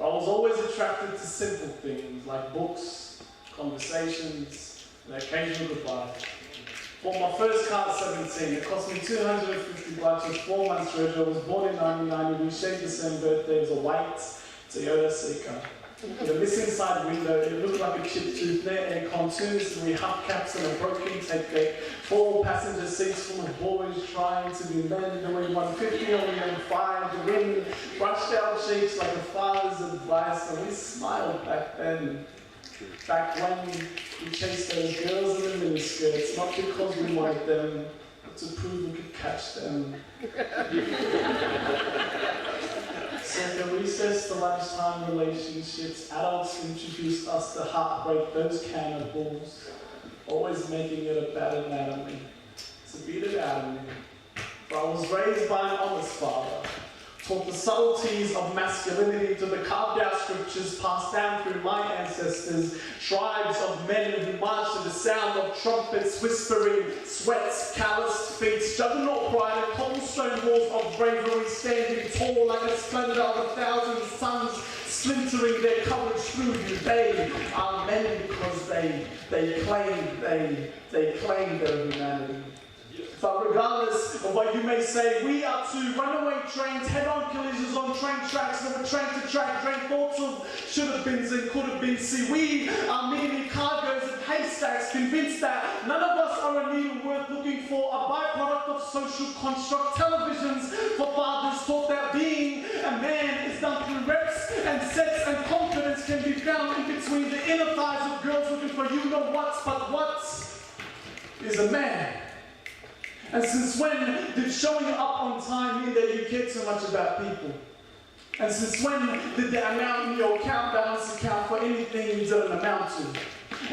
S9: I was always attracted to simple things like books, conversations, and the occasional goodbye. Bought my first car at 17. It cost me $250 with 4 months reg. I was born in 1990. We shared the same birthday. It was a white Toyota Seeker. The missing side window, it looked like a chipped tooth, no aircon, 2 mystery hubcaps and a broken tailgate, 4 passenger seats full of boys trying to be men, doing 150 on the M5, the wind brushed out cheeks like a father's advice, and we smiled back then. Back when we chased those girls in the miniskirts, not because we wanted them, but to prove we could catch them. Circa recess to lunchtime relationships, adults introduced us to heartbreak, those cannibals, always making it about anatomy, to beat it out of me. For I was raised by an honest father, taught the subtleties of masculinity to the carved out scriptures passed down through my ancestors, tribes of men who marched to the sound of trumpets, whispering, sweats, calloused feet, juggernaut pride, and cobblestone walls of bravery, standing tall like a splendor of 1,000 suns, splintering their courage through you. They are men because they claim their humanity. But regardless of what you may say, we are two runaway trains, head-on collisions on train tracks, and we're train to track, drain thoughts of should-have-beens and could-have-beens. See, we are merely cargoes of haystacks, convinced that none of us are a needle worth looking for, a byproduct of social construct. Televisions for fathers taught that being a man is done through reps and sets, and confidence can be found in between the inner thighs of girls looking for you-know-whats, but what is a man? And since when did showing up on time mean that you cared so much about people? And since when did the amount in your account balance account for anything you didn't amount to?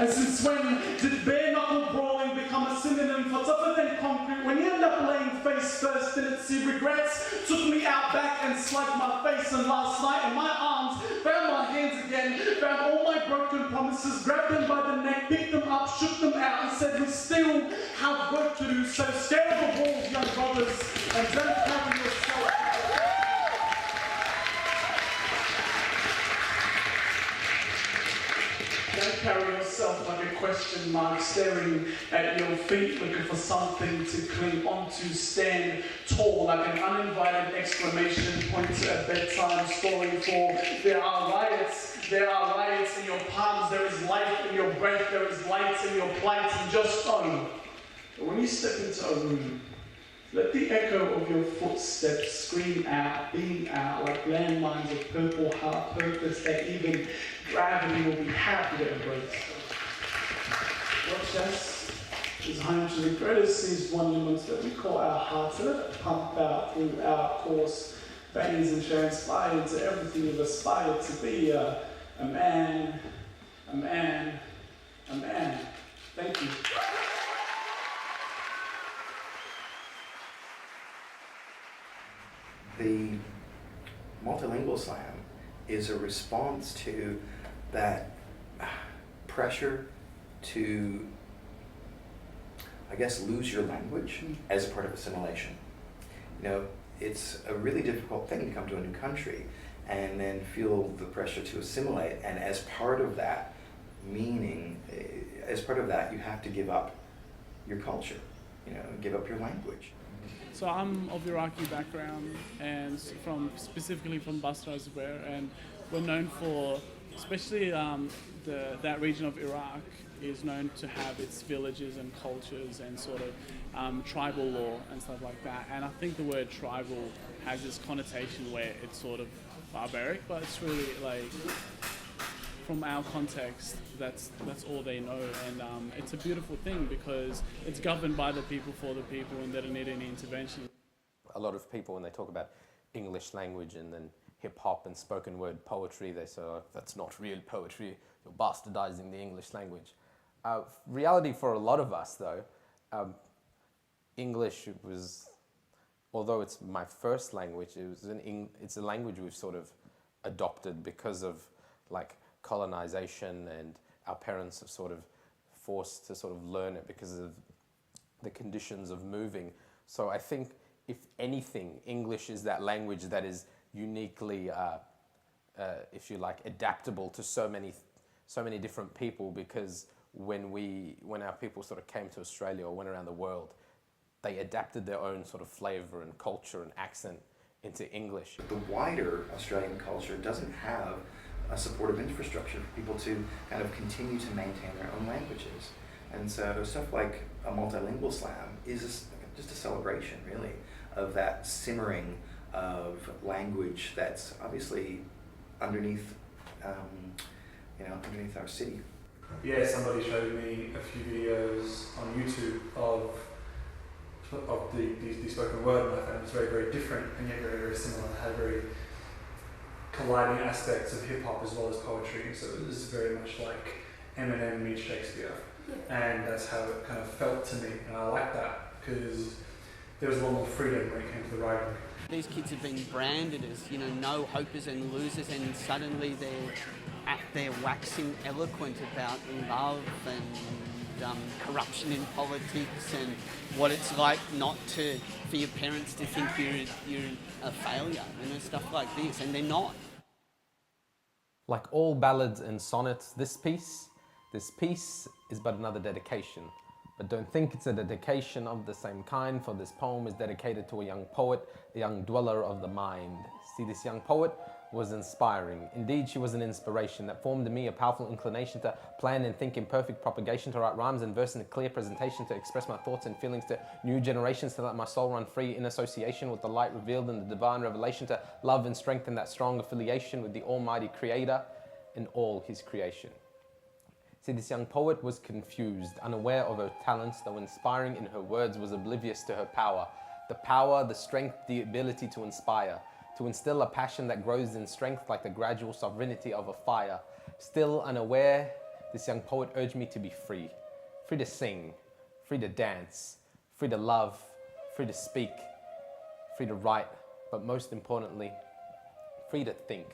S9: And since when did bare-knuckle brawling become a synonym for tougher than concrete? When you end up laying face first, did it see regrets? Took me out back and slugged my face, and last night in my arms, found my hands again, found all my broken promises, grabbed them by the neck, picked them up, shook them out, and said, we still have work to do, so scale the walls, young brothers, and don't carry yourself. Don't carry yourself like a question mark, staring at your feet, looking for something to cling onto. Stand tall like an uninvited exclamation point to a bedtime story, for there are riots There are lights in your palms, there is life in your breath, there is light in your plight, and just know that when you step into a room, let the echo of your footsteps scream out, beam out like landmines of purple heart purpose that even gravity will be happy to embrace. Your chest is home to the greatest seized wonderments that we call our hearts. Let it pump out through our course veins and transpire into everything you've aspired to be. A man, a man, a man. Thank you.
S6: The multilingual slam is a response to that pressure to, I guess, lose your language as part of assimilation. You know, it's a really difficult thing to come to a new country and then feel the pressure to assimilate, and as part of that meaning, as part of that, you have to give up your culture, you know, give up your language.
S9: So I'm of Iraqi background and specifically from Basra as well, and we're known for, especially that region of Iraq is known to have its villages and cultures and sort of tribal law and stuff like that. And I think the word tribal has this connotation where it's sort of barbaric, but it's really like, from our context, that's all they know, and it's a beautiful thing because it's governed by the people for the people, and they don't need any intervention.
S7: A lot of people, when they talk about English language and then hip-hop and spoken word poetry, they say, oh, that's not real poetry, you're bastardizing the English language. Reality for a lot of us, though, English was, although it's my first language, it's a language we've sort of adopted because of like colonization, and our parents have sort of forced to sort of learn it because of the conditions of moving. So I think, if anything, English is that language that is uniquely, if you like, adaptable to so many different people, because when our people sort of came to Australia or went around the world, they adapted their own sort of flavor and culture and accent into English.
S6: The wider Australian culture doesn't have a supportive infrastructure for people to kind of continue to maintain their own languages. And so stuff like a multilingual slam is just a celebration, really, of that simmering of language that's obviously underneath, underneath our city.
S4: Yeah, somebody showed me a few videos on YouTube of the spoken word, and I found it was very, very different and yet very, very similar. It had very colliding aspects of hip-hop as well as poetry, so it was very much like Eminem meets Shakespeare, and that's how it kind of felt to me, and I like that because there was a lot more freedom when it came to the writing.
S8: These kids have been branded as, no hopers and losers, and suddenly they're waxing eloquent about love and corruption in politics and what it's like for your parents to think you're a failure, stuff like this, and they're not.
S7: Like all ballads and sonnets, this piece is but another dedication. But don't think it's a dedication of the same kind, for this poem is dedicated to a young poet, a young dweller of the mind. See, this young poet was inspiring. Indeed, she was an inspiration that formed in me a powerful inclination to plan and think in perfect propagation, to write rhymes and verse in a clear presentation, to express my thoughts and feelings to new generations, to let my soul run free in association with the light revealed in the divine revelation, to love and strengthen that strong affiliation with the Almighty Creator and all His creation. See, this young poet was confused, unaware of her talents, though inspiring in her words, was oblivious to her power. The power, the strength, the ability to inspire, to instill a passion that grows in strength like the gradual sovereignty of a fire. Still unaware, this young poet urged me to be free. Free to sing, free to dance, free to love, free to speak, free to write, but most importantly, free to think.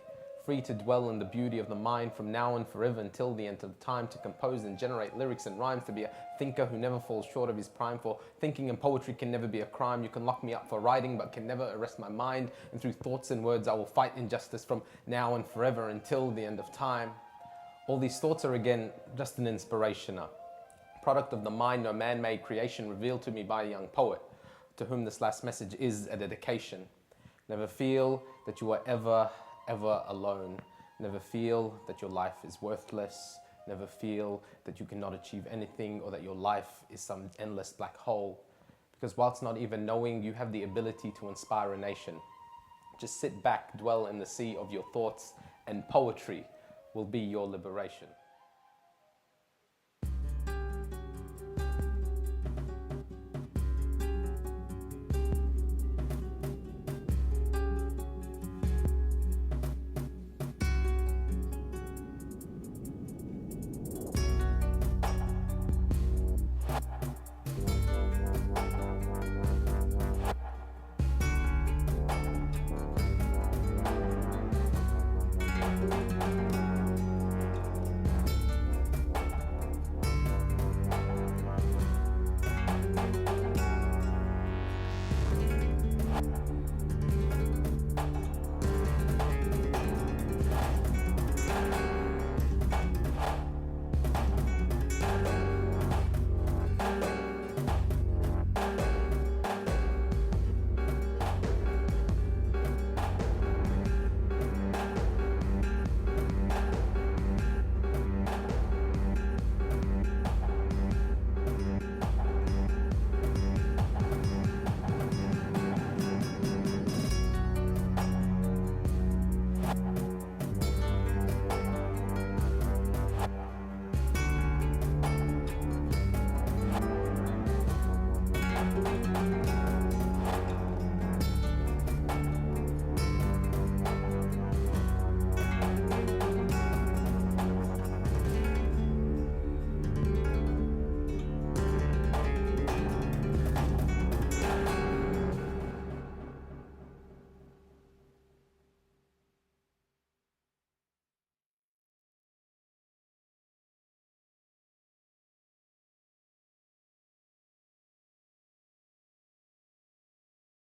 S7: Free to dwell in the beauty of the mind from now and forever until the end of time, to compose and generate lyrics and rhymes, to be a thinker who never falls short of his prime, for thinking and poetry can never be a crime. You can lock me up for writing but can never arrest my mind, and through thoughts and words I will fight injustice from now and forever until the end of time. All these thoughts are again just an inspiration, a product of the mind, no man-made creation revealed to me by a young poet, to whom this last message is a dedication. Never feel that you are ever alone. Never feel that your life is worthless. Never feel that you cannot achieve anything or that your life is some endless black hole. Because whilst not even knowing, you have the ability to inspire a nation. Just sit back, dwell in the sea of your thoughts, and poetry will be your liberation.